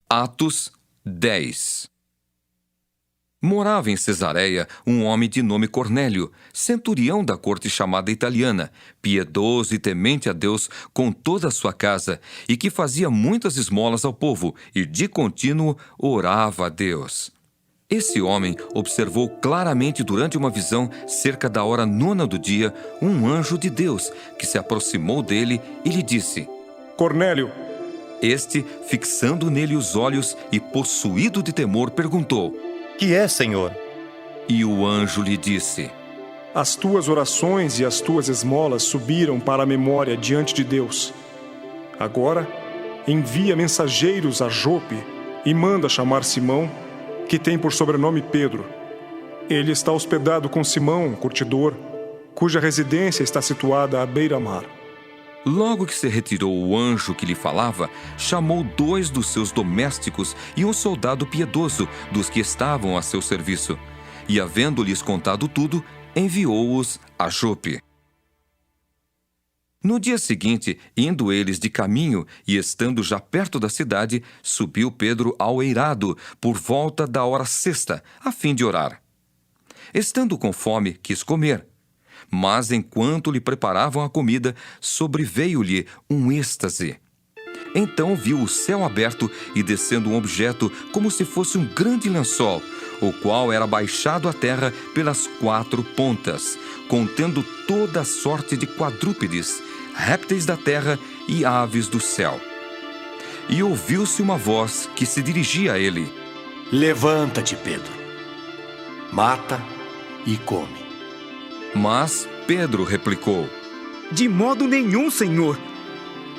Atos 10. Morava em Cesareia um homem de nome Cornélio, centurião da corte chamada italiana, piedoso e temente a Deus com toda a sua casa, e que fazia muitas esmolas ao povo, e de contínuo orava a Deus. Esse homem observou claramente durante uma visão, cerca da hora 9 do dia, um anjo de Deus, que se aproximou dele e lhe disse: Cornélio! Este, fixando nele os olhos e possuído de temor, perguntou: Que é, Senhor? E o anjo lhe disse: As tuas orações e as tuas esmolas subiram para a memória diante de Deus. Agora, envia mensageiros a Jope e manda chamar Simão, que tem por sobrenome Pedro. Ele está hospedado com Simão, curtidor, cuja residência está situada à beira-mar. Logo que se retirou o anjo que lhe falava, chamou 2 dos seus domésticos e um soldado piedoso dos que estavam a seu serviço. E, havendo-lhes contado tudo, enviou-os a Jope. No dia seguinte, indo eles de caminho e estando já perto da cidade, subiu Pedro ao eirado, por volta da hora 6, a fim de orar. Estando com fome, quis comer. Mas, enquanto lhe preparavam a comida, sobreveio-lhe um êxtase. Então viu o céu aberto e descendo um objeto como se fosse um grande lençol, o qual era baixado à terra pelas 4 pontas, contendo toda a sorte de quadrúpedes, répteis da terra e aves do céu. E ouviu-se uma voz que se dirigia a ele: Levanta-te, Pedro. Mata e come. Mas Pedro replicou: De modo nenhum, Senhor,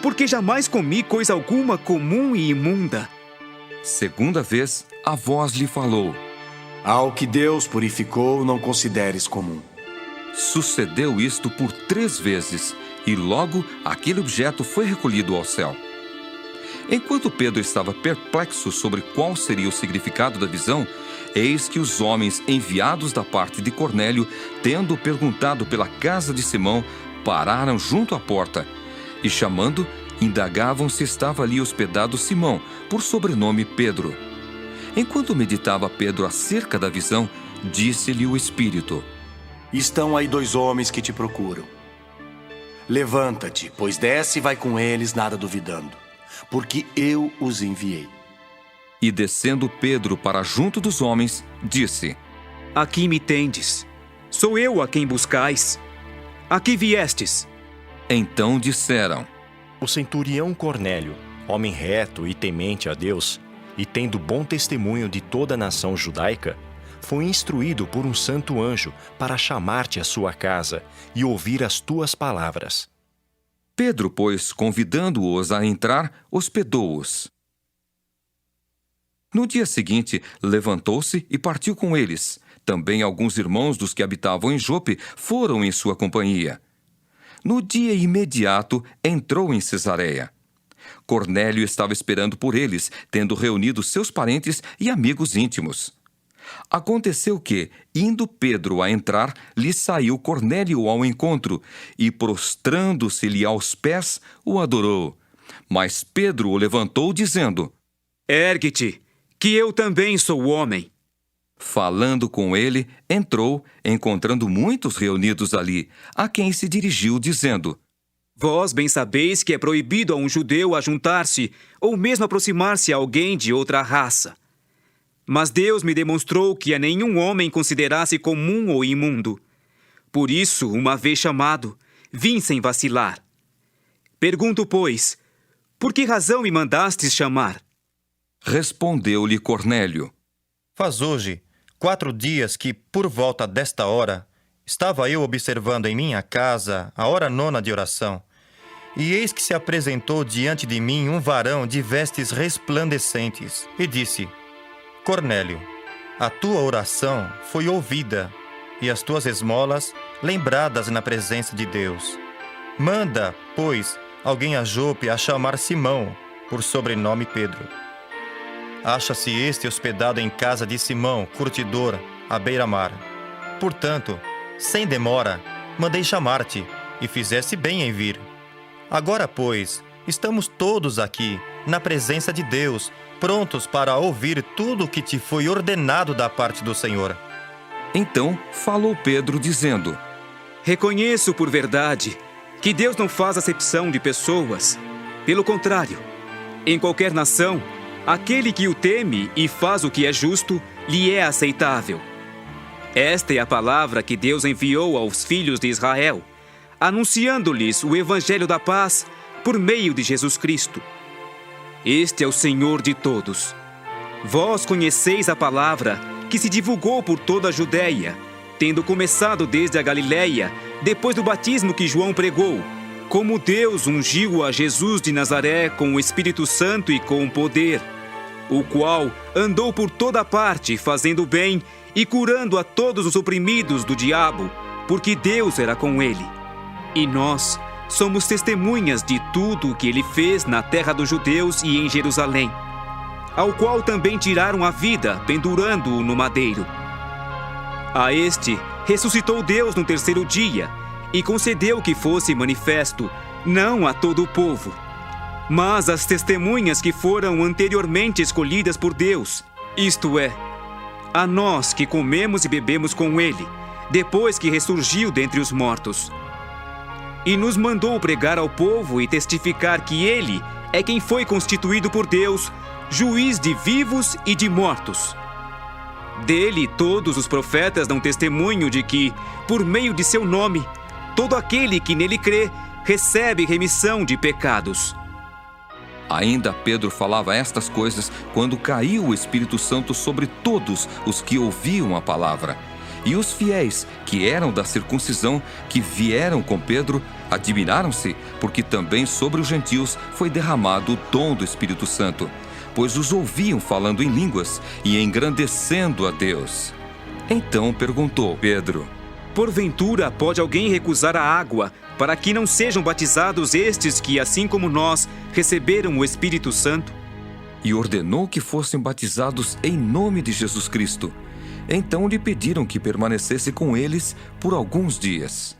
porque jamais comi coisa alguma comum e imunda. Segunda vez, a voz lhe falou: Ao que Deus purificou, não consideres comum. Sucedeu isto por 3 vezes, e logo aquele objeto foi recolhido ao céu. Enquanto Pedro estava perplexo sobre qual seria o significado da visão, eis que os homens enviados da parte de Cornélio, tendo perguntado pela casa de Simão, pararam junto à porta e, chamando, indagavam se estava ali hospedado Simão, por sobrenome Pedro. Enquanto meditava Pedro acerca da visão, disse-lhe o Espírito: Estão aí 2 homens que te procuram. Levanta-te, pois desce e vai com eles, nada duvidando, porque eu os enviei. E descendo Pedro para junto dos homens, disse: Aqui me tendes. Sou eu a quem buscais. Aqui viestes. Então disseram: O centurião Cornélio, homem reto e temente a Deus, e tendo bom testemunho de toda a nação judaica, foi instruído por um santo anjo para chamar-te à sua casa e ouvir as tuas palavras. Pedro, pois, convidando-os a entrar, hospedou-os. No dia seguinte, levantou-se e partiu com eles. Também alguns irmãos dos que habitavam em Jope foram em sua companhia. No dia imediato, entrou em Cesareia. Cornélio estava esperando por eles, tendo reunido seus parentes e amigos íntimos. Aconteceu que, indo Pedro a entrar, lhe saiu Cornélio ao encontro, e, prostrando-se-lhe aos pés, o adorou. Mas Pedro o levantou, dizendo: Ergue-te, que eu também sou homem. Falando com ele, entrou, encontrando muitos reunidos ali, a quem se dirigiu, dizendo: Vós bem sabeis que é proibido a um judeu ajuntar-se ou mesmo aproximar-se a alguém de outra raça. Mas Deus me demonstrou que a nenhum homem considerasse comum ou imundo. Por isso, uma vez chamado, vim sem vacilar. Pergunto, pois, por que razão me mandastes chamar? Respondeu-lhe Cornélio: Faz hoje 4 dias que, por volta desta hora, estava eu observando em minha casa a hora 9 de oração, e eis que se apresentou diante de mim um varão de vestes resplandecentes, e disse: Cornélio, a tua oração foi ouvida, e as tuas esmolas lembradas na presença de Deus. Manda, pois, alguém a Jope a chamar Simão, por sobrenome Pedro. Acha-se este hospedado em casa de Simão, curtidor, à beira-mar. Portanto, sem demora, mandei chamar-te, e fizeste bem em vir. Agora, pois, estamos todos aqui, na presença de Deus, prontos para ouvir tudo o que te foi ordenado da parte do Senhor. Então falou Pedro, dizendo: Reconheço por verdade que Deus não faz acepção de pessoas. Pelo contrário, em qualquer nação, aquele que o teme e faz o que é justo, lhe é aceitável. Esta é a palavra que Deus enviou aos filhos de Israel, anunciando-lhes o evangelho da paz por meio de Jesus Cristo. Este é o Senhor de todos. Vós conheceis a palavra que se divulgou por toda a Judéia, tendo começado desde a Galiléia, depois do batismo que João pregou, como Deus ungiu a Jesus de Nazaré com o Espírito Santo e com poder, o qual andou por toda parte fazendo bem e curando a todos os oprimidos do diabo, porque Deus era com ele. E nós somos testemunhas de tudo o que ele fez na terra dos judeus e em Jerusalém, ao qual também tiraram a vida, pendurando-o no madeiro. A este ressuscitou Deus no terceiro dia e concedeu que fosse manifesto, não a todo o povo, mas às testemunhas que foram anteriormente escolhidas por Deus, isto é, a nós que comemos e bebemos com ele, depois que ressurgiu dentre os mortos. E nos mandou pregar ao povo e testificar que ele é quem foi constituído por Deus, juiz de vivos e de mortos. Dele todos os profetas dão testemunho de que, por meio de seu nome, todo aquele que nele crê recebe remissão de pecados. Ainda Pedro falava estas coisas quando caiu o Espírito Santo sobre todos os que ouviam a palavra. E os fiéis, que eram da circuncisão, que vieram com Pedro, admiraram-se, porque também sobre os gentios foi derramado o dom do Espírito Santo, pois os ouviam falando em línguas e engrandecendo a Deus. Então perguntou Pedro: Porventura pode alguém recusar a água para que não sejam batizados estes que, assim como nós, receberam o Espírito Santo? E ordenou que fossem batizados em nome de Jesus Cristo. Então lhe pediram que permanecesse com eles por alguns dias.